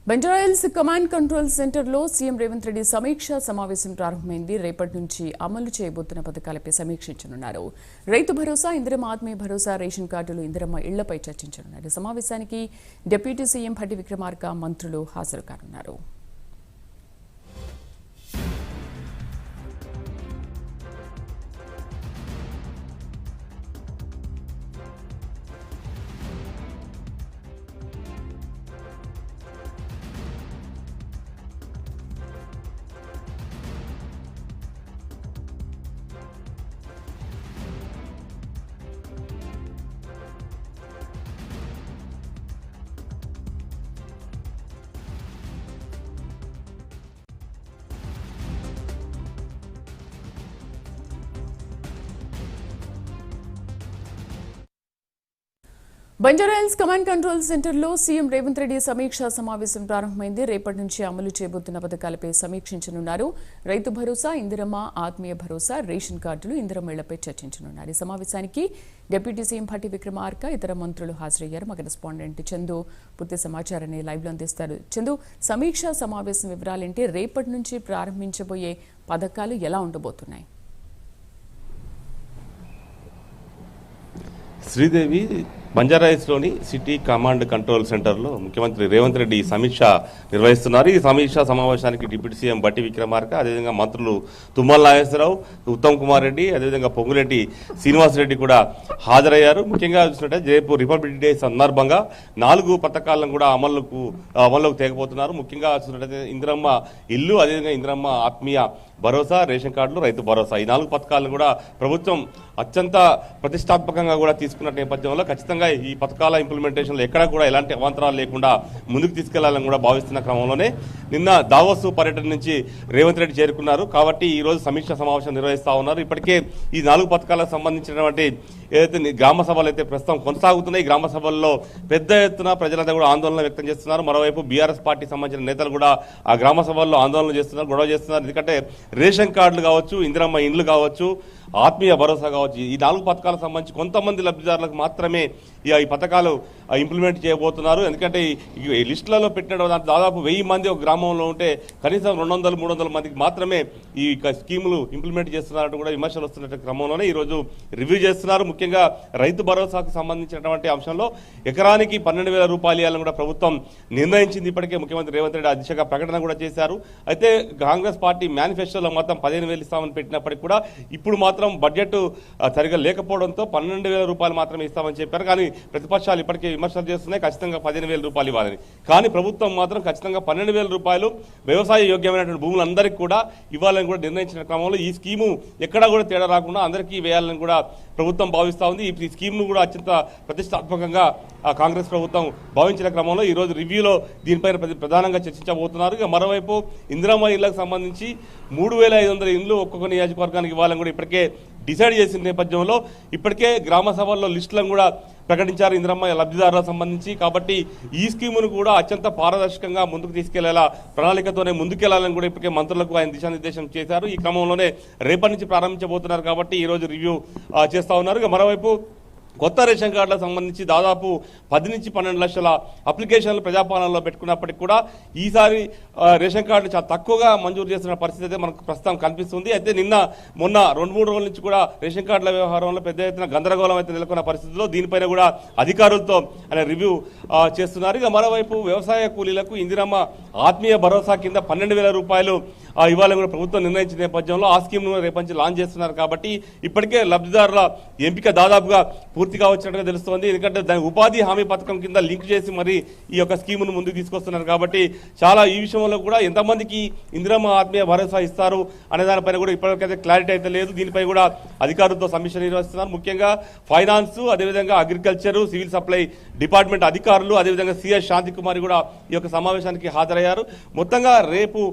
Banjara Hills command control సెంటర్లో CM Revanth Reddy సమీక్షా సమావేశం ప్రారంభమైంది. రేపటి నుంచి అమలు చేయబోతున్న పథకాలపై సమీక్షించనున్నారు. రైతు భరోసా, ఇందిరమ్మ ఆత్మీయ భరోసా, రేషన్ కార్డులు, ఇందిరమ్మ ఇళ్లపై చర్చించనున్నారు. సమావేశానికి డిప్యూటీ సీఎం భట్టి విక్రమార్క, మంత్రులు హాజరు కానున్నారు. బంజారాహిల్స్ కమాండ్ కంట్రోల్ సెంటర్లో సీఎం రేవంత్ రెడ్డి సమీక్షా సమావేశం ప్రారంభమైంది. రేపటి నుంచి అమలు చేయబోతున్న పథకాలపై సమీక్షించనున్నారు. రైతు భరోసా, ఇందిరమ్మ ఆత్మీయ భరోసా, రేషన్ కార్డులు, ఇందిరమ్మ ఇళ్లపై చర్చించనున్నారు. ఈ సమావేశానికి డిప్యూటీ సీఎం భట్టి విక్రమార్క, ఇతర మంత్రులు హాజరయ్యారు. మా కరెస్పాండెంట్ చందు పూర్తి సమాచారాన్ని లైవ్లో అందిస్తారు. చందు, సమీక్షా సమావేశం వివరాలేంటి? రేపటి నుంచి ప్రారంభించబోయే పథకాలు ఎలా ఉండబోతున్నాయి? శ్రీదేవి, బంజారాహిల్స్లోని సిటీ కమాండ్ కంట్రోల్ సెంటర్లో ముఖ్యమంత్రి రేవంత్ రెడ్డి సమీక్ష నిర్వహిస్తున్నారు. ఈ సమీక్షా సమావేశానికి డిప్యూటీ సీఎం భట్టి విక్రమార్క, అదేవిధంగా మంత్రులు తుమ్మల నాగేశ్వరరావు, ఉత్తమ్ కుమార్ రెడ్డి, అదేవిధంగా పొంగులేటి శ్రీనివాసరెడ్డి కూడా హాజరయ్యారు. ముఖ్యంగా చూసినట్టే రేపు రిపబ్లిక్ డే సందర్భంగా 4 పథకాలను కూడా అమల్లోకి తేకపోతున్నారు. ముఖ్యంగా చూసినట్టయితే ఇందిరమ్మ ఇల్లు, అదేవిధంగా ఇందిరమ్మ ఆత్మీయ భరోసా, రేషన్ కార్డులు, రైతు భరోసా, ఈ 4 పథకాలను కూడా ప్రభుత్వం అత్యంత ప్రతిష్టాత్మకంగా కూడా తీసుకున్న నేపథ్యంలో ఖచ్చితంగా ఈ పథకాల ఇంప్లిమెంటేషన్లో ఎక్కడా కూడా ఎలాంటి అవాంతరాలు లేకుండా ముందుకు తీసుకెళ్లాలని కూడా భావిస్తున్న క్రమంలోనే నిన్న దావోస్ పర్యటన నుంచి రేవంత్ రెడ్డి చేరుకున్నారు. కాబట్టి ఈ రోజు సమీక్ష సమావేశం నిర్వహిస్తా ఉన్నారు. ఇప్పటికే ఈ 4 పథకాలకు సంబంధించినటువంటి ఏదైతే గ్రామ సభలు అయితే ప్రస్తుతం కొనసాగుతున్నాయి. గ్రామ సభల్లో పెద్ద ఎత్తున ప్రజలంతా కూడా ఆందోళన వ్యక్తం చేస్తున్నారు. మరోవైపు బీఆర్ఎస్ పార్టీ సంబంధించిన నేతలు కూడా ఆ గ్రామ సభల్లో ఆందోళన చేస్తున్నారు, గొడవ చేస్తున్నారు. ఎందుకంటే రేషన్ కార్డులు కావచ్చు, ఇందిరమ్మ ఇండ్లు కావచ్చు, ఆత్మీయ భరోసా కావచ్చు, ఈ 4 పథకాలకు సంబంధించి కొంతమంది లబ్ధిదారులకు మాత్రమే ఈ పథకాలు ఇంప్లిమెంట్ చేయబోతున్నారు. ఎందుకంటే ఈ లిస్టులలో పెట్టిన దాదాపు 1000 మంది ఒక గ్రామంలో ఉంటే కనీసం 200-300 మందికి మాత్రమే ఈ స్కీములు ఇంప్లిమెంట్ చేస్తున్నారంటూ కూడా విమర్శలు వస్తున్న క్రమంలోనే ఈరోజు రివ్యూ చేస్తున్నారు. ముఖ్యంగా రైతు భరోసాకు సంబంధించినటువంటి అంశంలో ఎకరానికి 12,000 రూపాయలు ఇవ్వాలని కూడా ప్రభుత్వం నిర్ణయించింది. ఇప్పటికే ముఖ్యమంత్రి రేవంత్ రెడ్డి ఆ దిశగా ప్రకటన కూడా చేశారు. అయితే కాంగ్రెస్ పార్టీ మేనిఫెస్టోలో మొత్తం 15,000 ఇస్తామని పెట్టినప్పటికీ కూడా ఇప్పుడు మాత్రం బడ్జెట్ సరిగా లేకపోవడంతో 12,000 రూపాయలు మాత్రమే ఇస్తామని చెప్పారు. కానీ ప్రతిపక్షాలు ఇప్పటికే విమర్శలు చేస్తున్నాయి, ఖచ్చితంగా 15,000 రూపాయలు ఇవ్వాలని. కానీ ప్రభుత్వం మాత్రం ఖచ్చితంగా 12,000 రూపాయలు వ్యవసాయ యోగ్యమైనటువంటి భూములందరికీ కూడా ఇవ్వాలని కూడా నిర్ణయించిన క్రమంలో ఈ స్కీము ఎక్కడా కూడా తేడా రాకుండా అందరికీ వేయాలని కూడా ప్రభుత్వం భావిస్తూ ఉంది. ఈ స్కీమ్ను కూడా అత్యంత ప్రతిష్టాత్మకంగా కాంగ్రెస్ ప్రభుత్వం భావించిన క్రమంలో ఈరోజు రివ్యూలో దీనిపైన ప్రధానంగా చర్చించబోతున్నారు. ఇక మరోవైపు ఇందిరమ్మ ఇళ్లకు సంబంధించి 3,500 ఇండ్లు ఒక్కొక్క నియోజకవర్గానికి ఇవ్వాలని కూడా ఇప్పటికే డిసైడ్ చేసిన నేపథ్యంలో ఇప్పటికే గ్రామ సభల్లో లిస్టులను కూడా ప్రకటించారు ఇందిరమ్మ లబ్ధిదారులకు సంబంధించి. కాబట్టి ఈ స్కీమును కూడా అత్యంత పారదర్శకంగా ముందుకు తీసుకెళ్లేలా ప్రణాళికతోనే ముందుకెళ్లాలని కూడా ఇప్పటికే మంత్రులకు ఆయన దిశానిర్దేశం చేశారు. ఈ క్రమంలోనే రేపటి నుంచి ప్రారంభించబోతున్నారు. కాబట్టి ఈరోజు రివ్యూ చేస్తా ఉన్నారు. ఇక మరోవైపు కొత్త రేషన్ కార్డులకు సంబంధించి దాదాపు 10 నుంచి 12 లక్షల అప్లికేషన్లు ప్రజాపాలనలో పెట్టుకున్నప్పటికీ కూడా ఈసారి రేషన్ కార్డులు చాలా తక్కువగా మంజూరు చేస్తున్న పరిస్థితి అయితే మనకు ప్రస్తుతం కనిపిస్తుంది. అయితే మొన్న 2-3 రోజుల నుంచి కూడా రేషన్ కార్డుల వ్యవహారంలో పెద్ద ఎత్తున గందరగోళం అయితే నెలకొన్న పరిస్థితుల్లో దీనిపైన కూడా అధికారులతో ఆయన రివ్యూ చేస్తున్నారు. ఇక మరోవైపు వ్యవసాయ కూలీలకు ఇందిరమ్మ ఆత్మీయ భరోసా కింద 12,000 రూపాయలు ఇవ్వాలని కూడా ప్రభుత్వం నిర్ణయించిన నేపథ్యంలో ఆ స్కీమ్ను రేపటి నుంచి లాంచ్ చేస్తున్నారు. కాబట్టి ఇప్పటికే లబ్ధిదారుల ఎంపిక దాదాపుగా పూర్తిగా వచ్చినట్టుగా తెలుస్తోంది. ఎందుకంటే దాని ఉపాధి హామీ పథకం కింద లింక్ చేసి మరి ఈ యొక్క స్కీమును ముందుకు తీసుకొస్తున్నారు. కాబట్టి చాలా ఈ విషయంలో కూడా ఎంతమందికి ఇందిరమ్మ ఆత్మీయ భరోసా ఇస్తారు అనే దానిపైన కూడా ఇప్పటికైతే క్లారిటీ అయితే లేదు. దీనిపై కూడా అధికారులతో సమీక్ష నిర్వహిస్తున్నారు. ముఖ్యంగా ఫైనాన్స్, అదేవిధంగా అగ్రికల్చర్, సివిల్ సప్లై డిపార్ట్మెంట్ అధికారులు, అదేవిధంగా సిఎస్ శాంతి కుమారి కూడా ఈ యొక్క సమావేశానికి హాజరయ్యారు. మొత్తంగా రేపు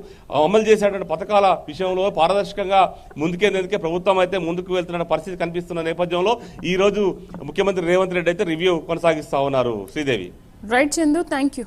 అమలు చేసేటువంటి పథకాల విషయంలో పారదర్శకంగా ముందుకేందుకే ప్రభుత్వం అయితే ముందుకు వెళ్తున్న పరిస్థితి కనిపిస్తున్న నేపథ్యంలో ఈ రోజు ముఖ్యమంత్రి రేవంత్ రెడ్డి అయితే రివ్యూ కొనసాగిస్తా ఉన్నారు. Sridevi. Right Chandu, thank you.